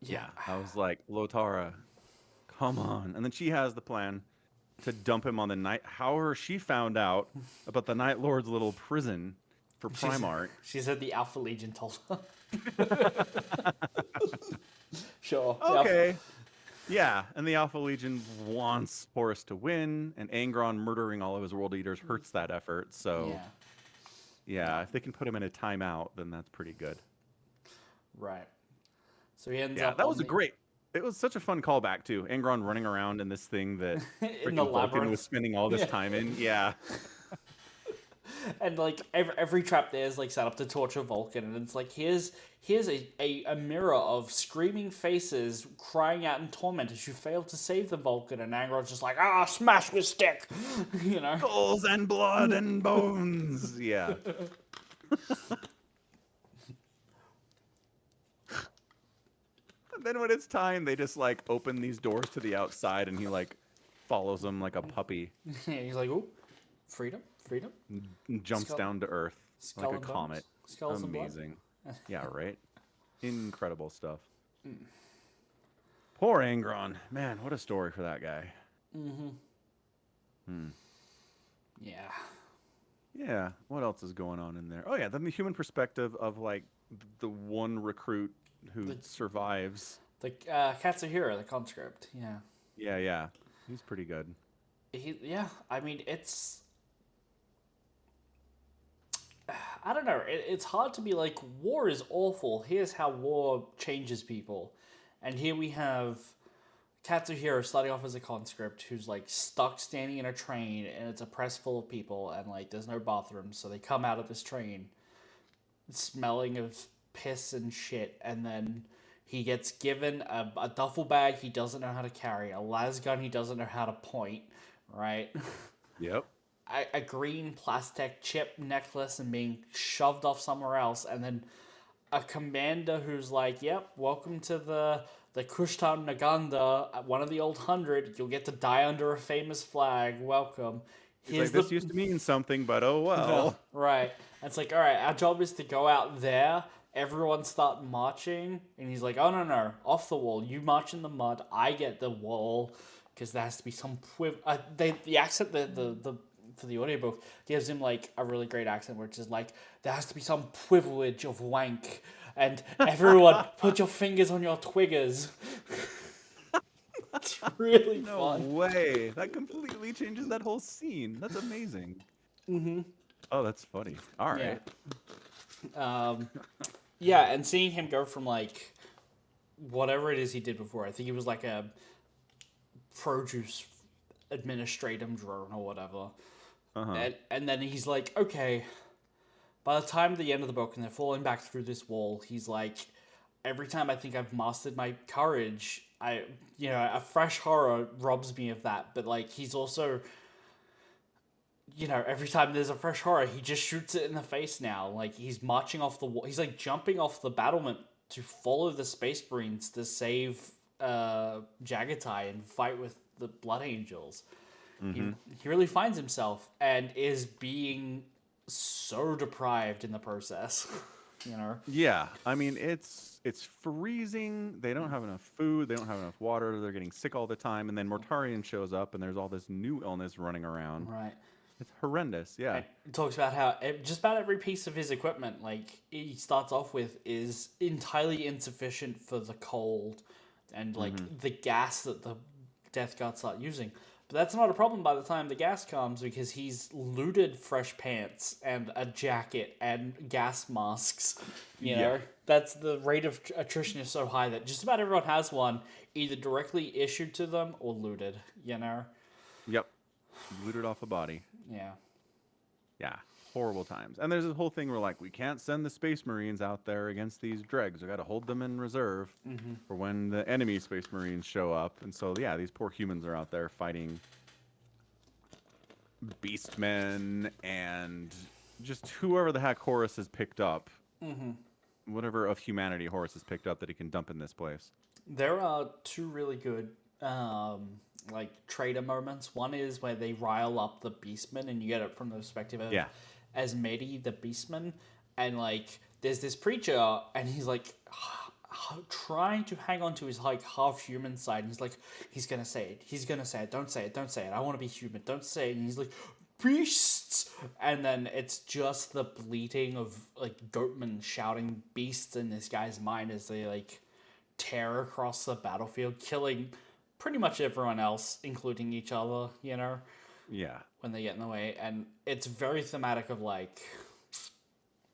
Yeah. I was like, Lotara, come on. And then she has the plan to dump him on the night. However, she found out about the Night Lord's little prison for Primarch. She said the Alpha Legion told her. Sure. Okay. Yeah, and the Alpha Legion wants Horus to win, and Angron murdering all of his World Eaters hurts that effort. So, yeah, if they can put him in a timeout, then that's pretty good. Right. So he ends Yeah, up. that was a great. It was such a fun callback too. Angron running around in this thing that in the Vulcan labyrinth was spending all this time in. Yeah. And like every trap there is like set up to torture Vulcan, and it's like here's a mirror of screaming faces crying out in torment as you fail to save the Vulcan, and Angron's just like smash with stick, you know. Skulls and blood and bones. Yeah. And then when it's time, they just like open these doors to the outside, and he like follows them like a puppy. Yeah, he's like, "Ooh, freedom, freedom!" And jumps down to earth like a comet. Skulls Amazing. Yeah, right. Incredible stuff. Poor Angron. Man, what a story for that guy. Yeah. Yeah. What else is going on in there? Oh yeah, then the human perspective of like the one recruit who The survives. the Katsuhiro, the conscript. Yeah. Yeah, yeah. He's pretty good. Yeah. I mean, I don't know. It's hard to be like, war is awful. Here's how war changes people. And here we have Katsuhiro starting off as a conscript who's like stuck standing in a train and it's a press full of people and like there's no bathrooms. So they come out of this train smelling of piss and shit. And then he gets given a duffel bag he doesn't know how to carry, a las gun he doesn't know how to point, right? Yep. A green plastic chip necklace and being shoved off somewhere else, and then a commander who's like, "Yep, welcome to the Kushtan Naganda, one of the old 100. You'll get to die under a famous flag. Welcome. He's Here's like, the this used to mean something, but oh no, well. right." And it's like, all right, our job is to go out there. Everyone start marching, and he's like, "Oh no, no, off the wall. You march in the mud. I get the wall, because there has to be some the accent the for the audiobook gives him like a really great accent, which is like there has to be some privilege of wank, and everyone put your fingers on your twiggers." It's really No fun. way. That completely changes that whole scene. That's amazing. Oh, that's funny. All Yeah. right. Um, yeah, and seeing him go from like whatever it is he did before. I think he was like a produce administratum drone or whatever. Uh-huh. And then he's like, okay, by the time the end of the book and they're falling back through this wall, he's like, every time I think I've mastered my courage, a fresh horror robs me of that. But like, he's also, every time there's a fresh horror, he just shoots it in the face now. Like, he's marching off the wall. He's like jumping off the battlement to follow the Space Marines to save Jagatai and fight with the Blood Angels. He, Mm-hmm. he really finds himself and is being so deprived in the process. you know? Yeah. I mean, it's freezing. They don't have enough food. They don't have enough water. They're getting sick all the time. And then Mortarion shows up, and there's all this new illness running around. Right. It's horrendous. Yeah. And he talks about how just about every piece of his equipment, like he starts off with, is entirely insufficient for the cold and like Mm-hmm. the gas that the Death Guard start using. But that's not a problem by the time the gas comes because he's looted fresh pants and a jacket and gas masks. Yeah. That's the rate of attrition is so high that just about everyone has one either directly issued to them or looted. Yep. Looted off a body. Yeah. Yeah, horrible times. And there's this whole thing where like we can't send the Space Marines out there against these dregs. We got to hold them in reserve for when the enemy Space Marines show up. And so yeah, these poor humans are out there fighting beastmen and just whoever the heck Horus has picked up. Whatever of humanity Horus has picked up that he can dump in this place. There are two really good like trader moments. One is where they rile up the Beastman, and you get it from the perspective of Yeah. Asmedi, the Beastman, and like there's this preacher, and he's like trying to hang on to his like half human side, and he's gonna say it, don't say it, don't say it, I want to be human, don't say it, and he's like, beasts, and then it's just the bleating of like goatmen shouting beasts in this guy's mind as they like tear across the battlefield, killing pretty much everyone else, including each other, Yeah. when they get in the way. And it's very thematic of like,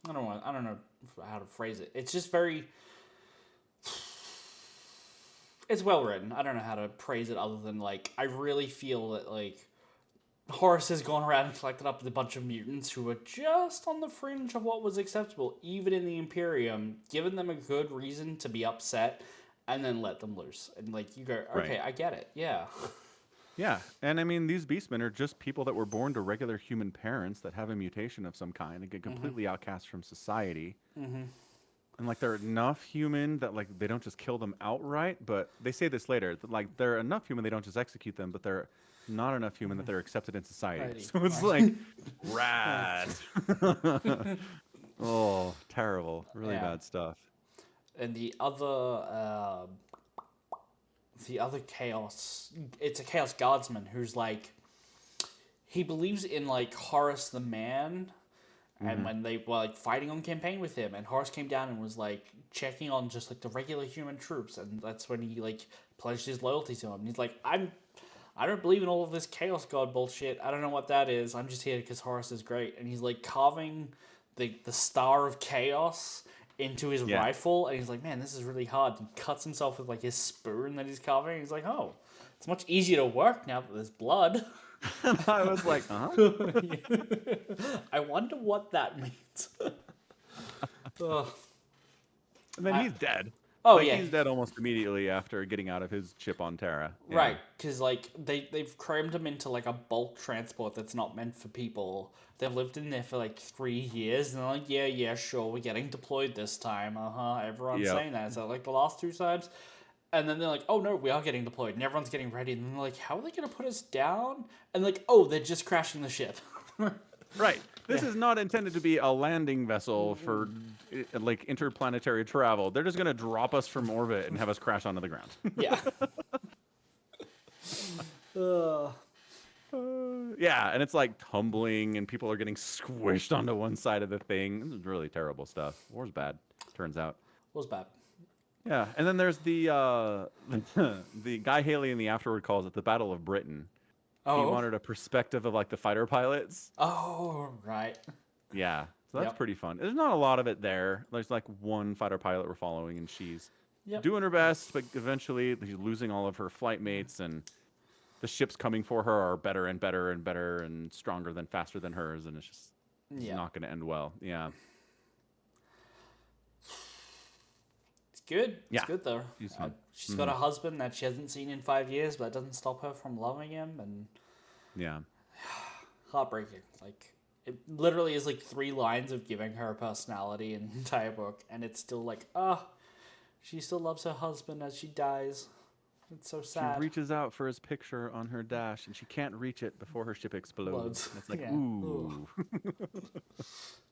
I don't know how to phrase it. It's just very, it's well written. I don't know how to praise it other than like, I really feel that like, Horus has gone around and collected up with a bunch of mutants who were just on the fringe of what was acceptable, even in the Imperium, given them a good reason to be upset, and then let them loose. And like you go, okay, Right. I get it, yeah. Yeah. And I mean, these beastmen are just people that were born to regular human parents that have a mutation of some kind and get completely outcast from society. And like they're enough human that like they don't just kill them outright, but they say this later that like they're enough human they don't just execute them, but they're not enough human that they're accepted in society. Righty. So it's like rad. Oh, terrible. Really Yeah. bad stuff. And the other chaos, it's a chaos guardsman who's like, he believes in like Horus the man, and Mhm. when they were like fighting on campaign with him, and Horus came down and was like checking on just like the regular human troops, and that's when he like pledged his loyalty to him. And he's like, I don't believe in all of this chaos god bullshit. I don't know what that is. I'm just here because Horus is great. And he's like carving the star of chaos into his Yeah. rifle, and he's like, man, this is really hard. He cuts himself with like his spoon that he's carving. He's like, oh, it's much easier to work now that there's blood. I was like, huh? I wonder what that means. Ugh. And then I, he's dead. oh Like yeah, he's dead almost immediately after getting out of his chip on Terra. Yeah. right. Because like they've crammed him into like a bulk transport that's not meant for people. They've lived in there for like 3 years, and they're like, yeah, sure, we're getting deployed this time. Everyone's Yep. saying that. So like the last two times, and then they're like, oh no, we are getting deployed, and everyone's getting ready. And then they're like, how are they gonna put us down? And like, oh, they're just crashing the ship. Right. This Yeah. is not intended to be a landing vessel for like interplanetary travel. They're just gonna drop us from orbit and have us crash onto the ground. Yeah. Yeah, and it's like tumbling, and people are getting squished onto one side of the thing. This is really terrible stuff. War's bad, turns out. Was bad. Yeah, and then there's the the Guy Haley in the afterward calls it the Battle of Britain. He Oh. wanted a perspective of like the fighter pilots. Oh, right. Yeah, so that's Yep. pretty fun. There's not a lot of it there. There's like one fighter pilot we're following, and she's Yep. doing her best, but eventually she's losing all of her flight mates, and the ships coming for her are better and better and better and stronger than faster than hers, and it's just Yeah. not going to end well. Yeah, It's good. It's Yeah. good though. She's fun. She's got a husband that she hasn't seen in 5 years, but that doesn't stop her from loving him, and yeah, heartbreaking. Like it literally is like 3 lines of giving her a personality in the entire book, and it's still like, she still loves her husband as she dies. It's so she sad. reaches out for his picture on her dash, and she can't reach it before her ship explodes. Explodes. And it's like, Yeah. ooh,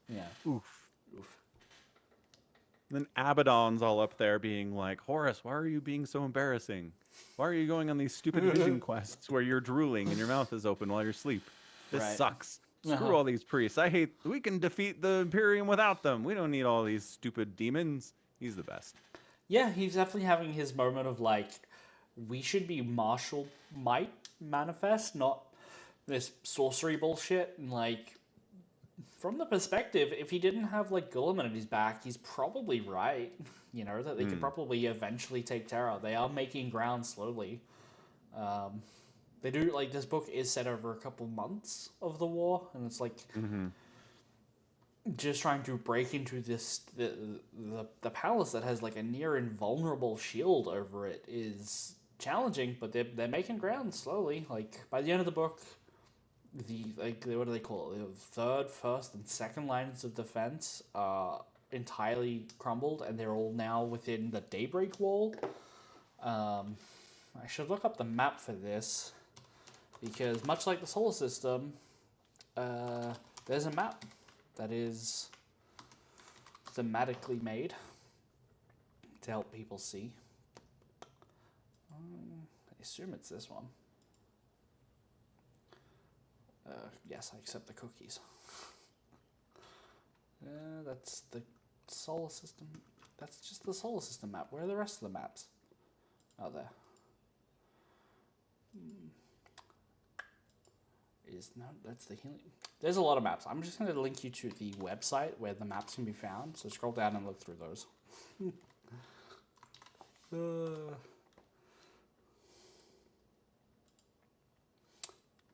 Yeah. oof. Oof. And then Abaddon's all up there being like, Horus, why are you being so embarrassing? Why are you going on these stupid vision quests where you're drooling and your mouth is open while you're asleep? This Right. sucks. Screw Uh-huh. all these priests. We can defeat the Imperium without them. We don't need all these stupid demons. He's the best. Yeah, he's definitely having his moment of like, we should be martial might manifest, not this sorcery bullshit. And like, from the perspective, if he didn't have like Gulliman at his back, he's probably right. You know that they could probably eventually take Terra. They are making ground slowly. They do like this book is set over a couple months of the war, and it's like just trying to break into the palace that has like a near invulnerable shield over it is challenging, but they're making ground slowly. Like by the end of the book, what do they call it? The third, first, and second lines of defense are entirely crumbled, and they're all now within the Daybreak Wall. I should look up the map for this because much like the solar system, there's a map that is thematically made to help people see. I assume it's this one. Yes, I accept the cookies. That's the solar system. That's just the solar system map. Where are the rest of the maps? Oh, there. No, that's the helium. There's a lot of maps. I'm just going to link you to the website where the maps can be found. So scroll down and look through those.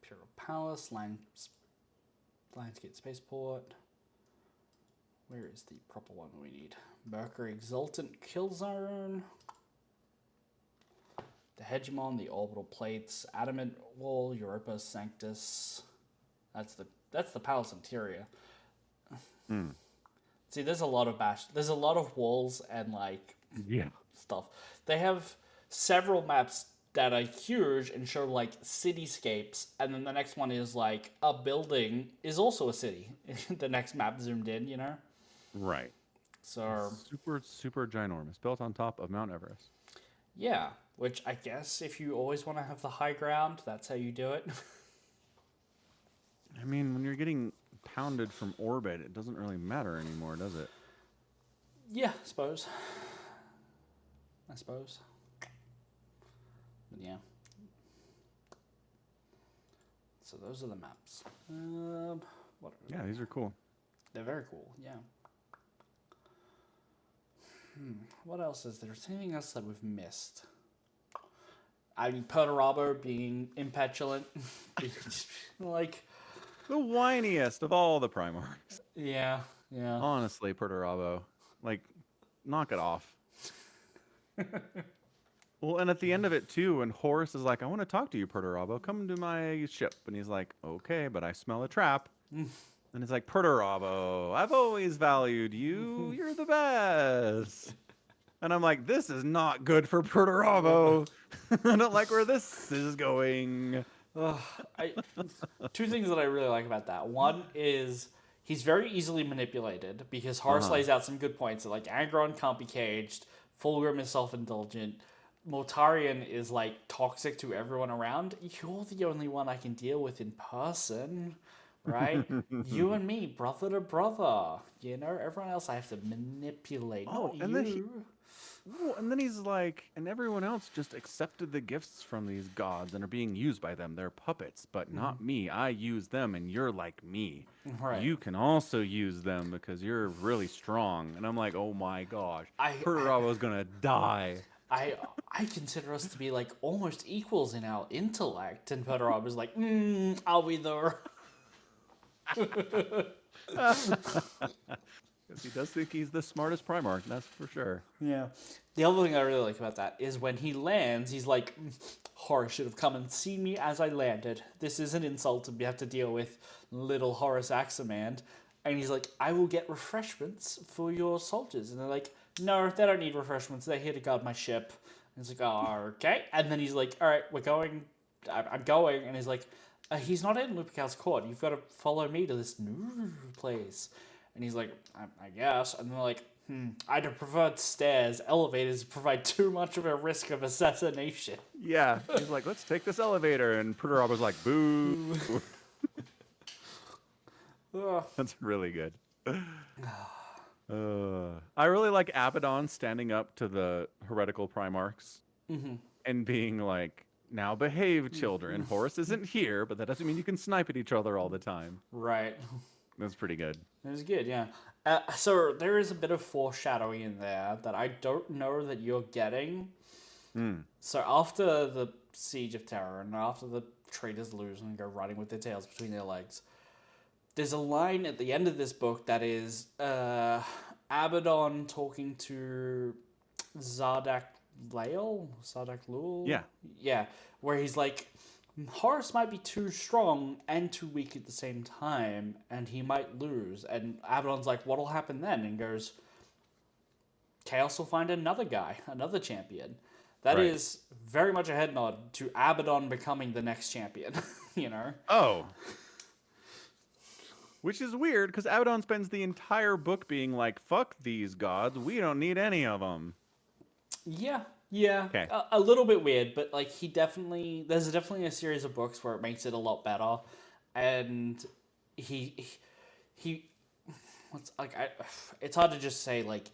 Imperial Palace, Lionsgate Spaceport. Where is the proper one we need? Mercury Exultant Kill Zone. The Hegemon, the Orbital Plates, Adamant Wall, Europa Sanctus. That's the palace interior. See, there's a lot of there's a lot of walls and like Yeah. stuff. They have several maps that are huge and show like cityscapes, and then the next one is like a building is also a city. The next map zoomed in, you know. Right. So Super, super ginormous. Built on top of Mount Everest. yeah, which I guess if you always want to have the high ground, that's how you do it. I mean, when you're getting pounded from orbit, it doesn't really matter anymore, does it? Yeah, I suppose. I suppose. But yeah. So those are the maps. What are Yeah, they? these are cool. They're very cool. Yeah. What else is there? Is there anything else that we've missed? I mean, Perturabo being impetulant. Like, The whiniest of all the Primarchs. yeah, yeah. Honestly, Perturabo. Like, knock it off. Well, and at the end of it, too, when Horus is like, I want to talk to you, Perturabo. Come to my ship. And he's like, okay, but I smell a trap. And it's like, Perturabo, I've always valued you. You're the best. And I'm like, this is not good for Perturabo. I don't like where this is going. I two things that I really like about that. One is he's very easily manipulated because Horus lays out some good points. That, like, Angron can't be caged. Fulgrim is self-indulgent. Mortarion is like toxic to everyone around. You're the only one I can deal with in person, right? You and me, brother to brother. You know, everyone else I have to manipulate, Oh, not and you. and then he's like, and everyone else just accepted the gifts from these gods and are being used by them. They're puppets, but not me. I use them, and you're like me. Right. You can also use them because you're really strong. And I'm like, oh my gosh, I Perturabo's gonna die. I I consider us to be like almost equals in our intellect, and Perturab is like, are we there? Because he does think he's the smartest Primarch, that's for sure. Yeah. The other thing I really like about that is when he lands, he's like, Horus should have come and seen me as I landed. This is an insult to have to deal with little Horus Axamand. And he's like, I will get refreshments for your soldiers. And they're like, no, they don't need refreshments. They're here to guard my ship. And he's like, oh, okay. And then he's like, all right, we're going. I'm going. And he's like, he's not in Lupercal's court. You've got to follow me to this new place. And he's like, I guess. And they're like, I'd have preferred stairs. Elevators provide too much of a risk of assassination. Yeah, he's like, let's take this elevator. And Perturabo's like, boo. That's really good. I really like Abaddon standing up to the heretical Primarchs and being like, now behave, children. Horus isn't here, but that doesn't mean you can snipe at each other all the time. Right. That's pretty good. It was good, yeah. So there is a bit of foreshadowing in there that I don't know that you're getting. So after the Siege of Terror and after the traitors lose and go riding with their tails between their legs, there's a line at the end of this book that is Abaddon talking to Zardak Lael? Zardak Lul? Yeah. Yeah, where he's like, Horus might be too strong and too weak at the same time, and he might lose. And Abaddon's like, what'll happen then? And goes, Chaos will find another guy, another champion. That Right. is very much a head nod to Abaddon becoming the next champion, you know? Oh. Which is weird, because Abaddon spends the entire book being like, fuck these gods, we don't need any of them. Yeah, Okay. a little bit weird, but like there's definitely a series of books where it makes it a lot better, and he what's like it's hard to just say like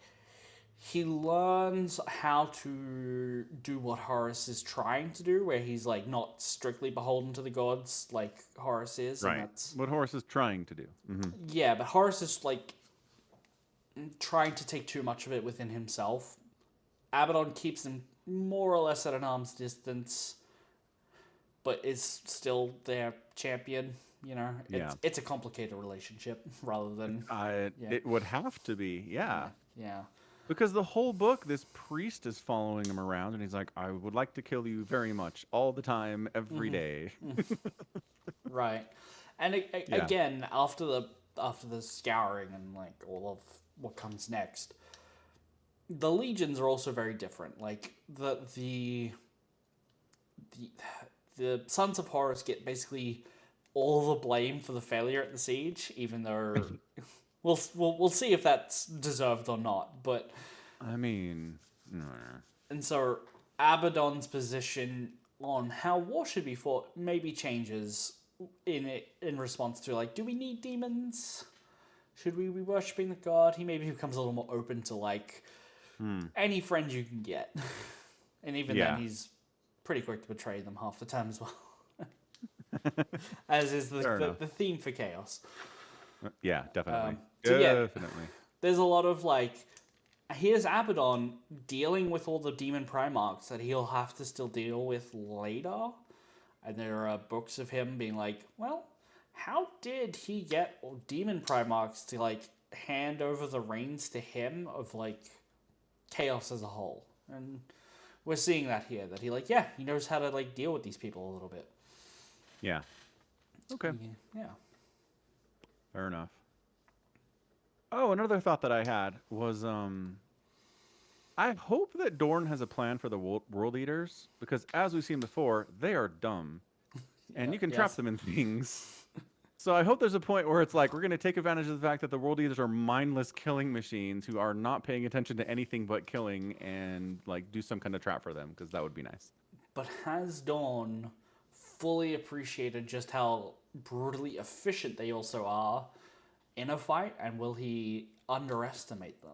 he learns how to do what Horus is trying to do, where he's like not strictly beholden to the gods like Horus is, and Right. that's What Horus is trying to do. yeah, but Horus is like trying to take too much of it within himself. Abaddon keeps him more or less at an arm's distance, but is still their champion. You know, it's a complicated relationship rather than It would have to be, yeah. yeah. Because the whole book, this priest is following him around, and he's like, I would like to kill you very much, all the time, every day. Right, and again after the scouring and like all of what comes next, the legions are also very different. Like the Sons of Horus get basically all the blame for the failure at the siege, even though we'll see if that's deserved or not. But I mean, and so Abaddon's position on how war should be fought maybe changes in response to like, do we need demons? Should we be worshipping the god? He maybe becomes a little more open to like any friend you can get, and even then Yeah. he's pretty quick to betray them half the time as well, as is Fair enough. the theme for chaos. Yeah, definitely. So yeah, Definitely. there's a lot of like, here's Abaddon dealing with all the demon primarchs that he'll have to still deal with later. And there are books of him being like, well, how did he get demon primarchs to like hand over the reins to him of like chaos as a whole? And we're seeing that here, that he like, yeah, he knows how to like deal with these people a little bit. Yeah. Okay. Yeah. Fair enough. Oh, another thought that I had was I hope that Dorn has a plan for the world eaters, because as we've seen before, they are dumb. And you can trap them in things. So I hope there's a point where it's like, we're going to take advantage of the fact that the world eaters are mindless killing machines who are not paying attention to anything but killing, and like do some kind of trap for them, because that would be nice. But has Dawn fully appreciated just how brutally efficient they also are in a fight, and will he underestimate them?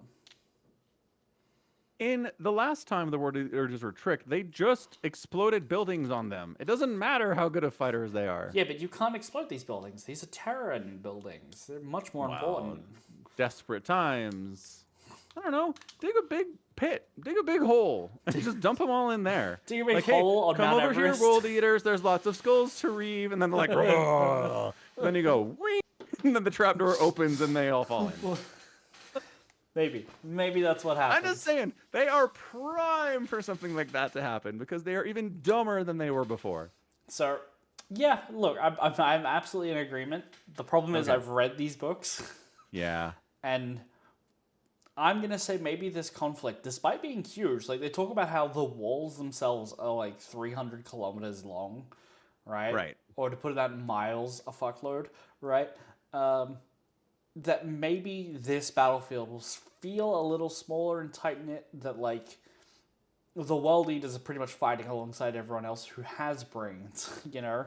In the last time the world eaters were tricked, they just exploded buildings on them. It doesn't matter how good of fighters they are. Yeah, but you can't explode these buildings. These are Terran buildings. They're much more important. Desperate times. I don't know. Dig a big pit. Dig a big hole. And just dump them all in there. Dig a big like, hole on come Mount over Everest. here, world eaters. There's lots of skulls to reave. And then they're like, then you go, whee! And then the trapdoor opens and they all fall in. Maybe that's what happens. I'm just saying, they are prime for something like that to happen, because they are even dumber than they were before. So, yeah, look, I'm absolutely in agreement. The problem is I've read these books. Yeah. And I'm going to say maybe this conflict, despite being huge, like they talk about how the walls themselves are like 300 kilometers long, right? Right. Or to put it out in miles, a fuckload, right? That maybe this battlefield will feel a little smaller and tight-knit, that like the world leaders are pretty much fighting alongside everyone else who has brains, you know?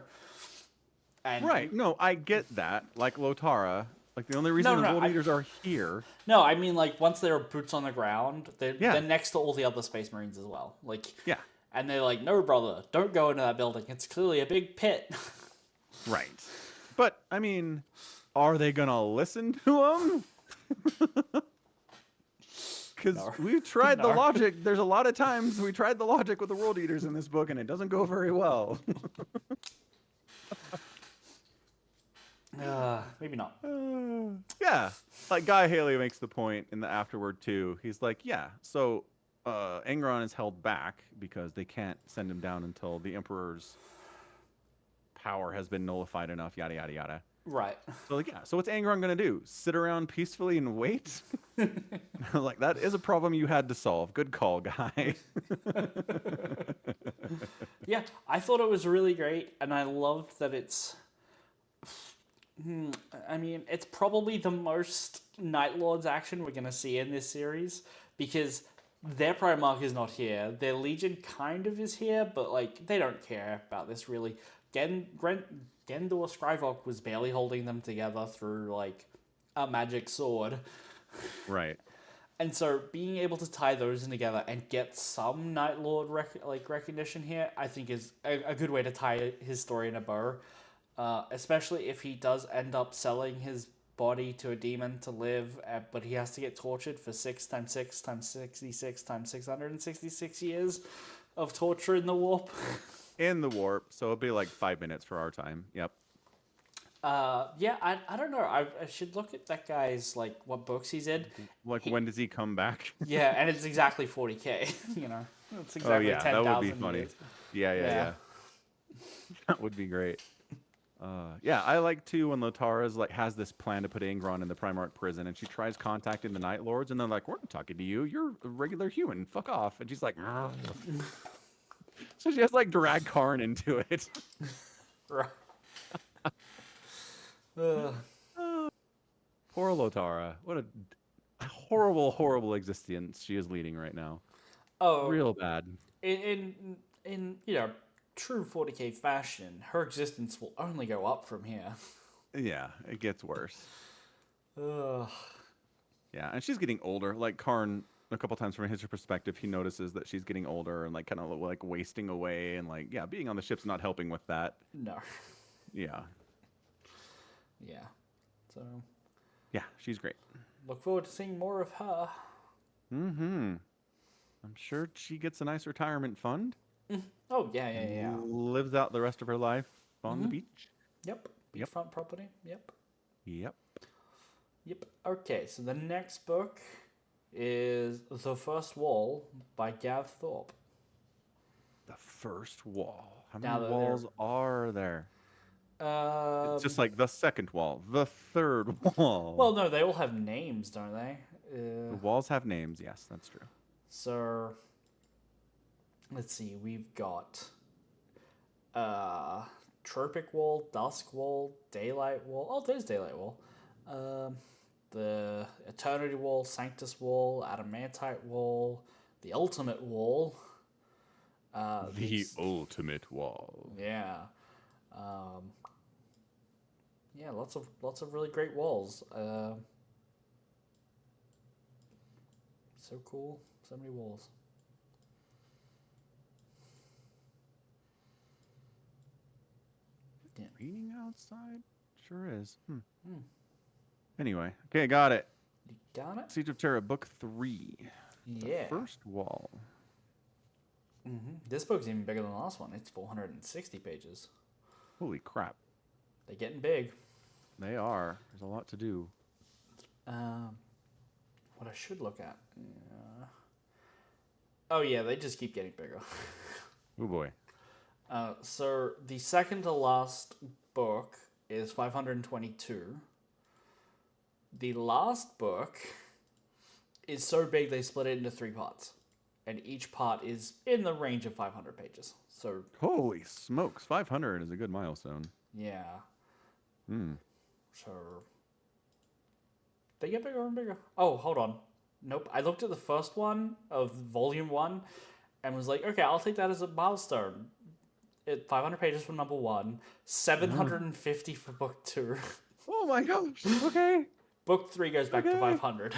And right. No, I get that. Like Lotara, like the only reason the world leaders are here. No, I mean like once they're boots on the ground, they're next to all the other Space Marines as well. Like, yeah. And they're like, no, brother, don't go into that building. It's clearly a big pit. Right. But, I mean, are they going to listen to them? Because we've tried the logic. There's a lot of times we tried the logic with the world eaters in this book, and it doesn't go very well. Maybe not. Yeah. Like Guy Haley makes the point in the afterword, too. He's like, yeah, so Angron is held back because they can't send him down until the Emperor's power has been nullified enough, yada, yada, yada. Right. So, like, yeah, so what's Angron going to do? Sit around peacefully and wait? Like, that is a problem you had to solve. Good call, Guy. Yeah, I thought it was really great, and I loved that it's... I mean, it's probably the most Night Lords action we're going to see in this series, because their Primarch is not here. Their Legion kind of is here, but, like, they don't care about this, really. Gendor Scrivok was barely holding them together through, like, a magic sword. Right. And so being able to tie those in together and get some Night Lord recognition here, I think is a good way to tie his story in a bow. Especially if he does end up selling his body to a demon to live, but he has to get tortured for 6 times 6 times 66 times 666 years of torture in the warp. In the warp, so it'll be like 5 minutes for our time. Yep. Yeah, I don't know. I should look at that guy's, like, what books he's in. Like, when does he come back? Yeah, and it's exactly 40K, you know. It's exactly 10,000 that would be funny. years. Yeah. That would be great. Yeah, I like too when Lotara's like has this plan to put Angron in the Primarch prison, and she tries contacting the Night Lords, and they're like, "We're not talking to you. You're a regular human. Fuck off." And she's like, so she has like drag Karn into it. Right. Poor Lotara. What a horrible, horrible existence she is leading right now. Oh, real bad. In you know, true 40k fashion, her existence will only go up from here. Yeah, it gets worse. Ugh. Yeah, and she's getting older. Like Karn, a couple times from his perspective, he notices that she's getting older and like kind of like wasting away, and like yeah, being on the ship's not helping with that. No. Yeah, Yeah. So, yeah, she's great. look forward to seeing more of her. Mm-hmm. I'm sure she gets a nice retirement fund Oh, yeah, yeah, and yeah. lives out the rest of her life on the Mm-hmm. beach. Yep. Yep. Beachfront property. Yep. Yep. Yep. Okay, so the next book is The First Wall by Gav Thorpe. The first wall. How many Now that walls are there? they're It's just like the second wall, the third wall. well, no, they all have names, don't they? The walls have names. Yes, that's true. So let's see, we've got Tropic Wall, Dusk Wall, Daylight Wall. Oh, there's Daylight Wall. The Eternity Wall, Sanctus Wall, Adamantite Wall, the Ultimate Wall. The ultimate wall. Yeah. Um, yeah, lots of really great walls. So cool. So many walls. Yeah. Reading outside? Sure is. Anyway, okay, got it. You got it? Siege of Terra, book 3. Yeah. The first wall. This book's even bigger than the last one. It's 460 pages. Holy crap. They're getting big. They are. There's a lot to do. What I should look at. Yeah. Oh, yeah, they just keep getting bigger. Oh boy. So the second to last book is 522. The last book is so big they split it into 3 parts. And each part is in the range of 500 pages. So, Holy smokes. 500 is a good milestone. yeah. Hmm. So, they get bigger and bigger. Oh, hold on. Nope. I looked at the first one of volume 1 and was like, okay, I'll take that as a milestone. 500 pages for number 1, 750 for book 2. Oh my gosh. Okay. Book 3 goes back to 500.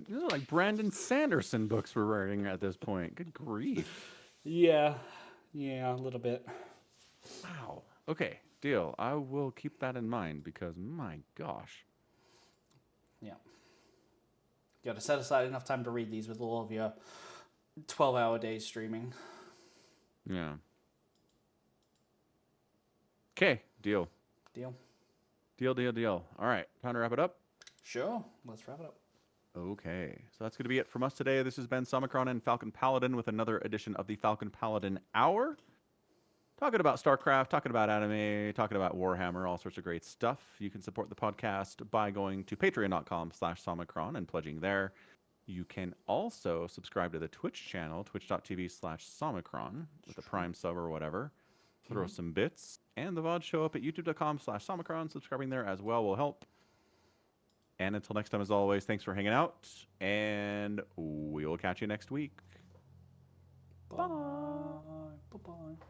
These are like Brandon Sanderson books we're writing at this point. Good grief. Yeah, a little bit. Wow. Okay, deal. I will keep that in mind because my gosh. Yeah. You got to set aside enough time to read these with all of your 12-hour days streaming. Yeah. Okay, deal. Deal? Deal. All right, time to wrap it up. Sure. Let's wrap it up. Okay, so that's going to be it from us today. This has been Somicron and Falcon Paladin with another edition of the Falcon Paladin Hour. Talking about StarCraft, talking about anime, talking about Warhammer, all sorts of great stuff. You can support the podcast by going to patreon.com/Somicron and pledging there. You can also subscribe to the Twitch channel, twitch.tv/Somicron with a Prime sub or whatever. Throw some bits. And the VOD show up at youtube.com/Somicron. Subscribing there as well will help. And until next time, as always, thanks for hanging out, and we will catch you next week. Bye. Bye-bye.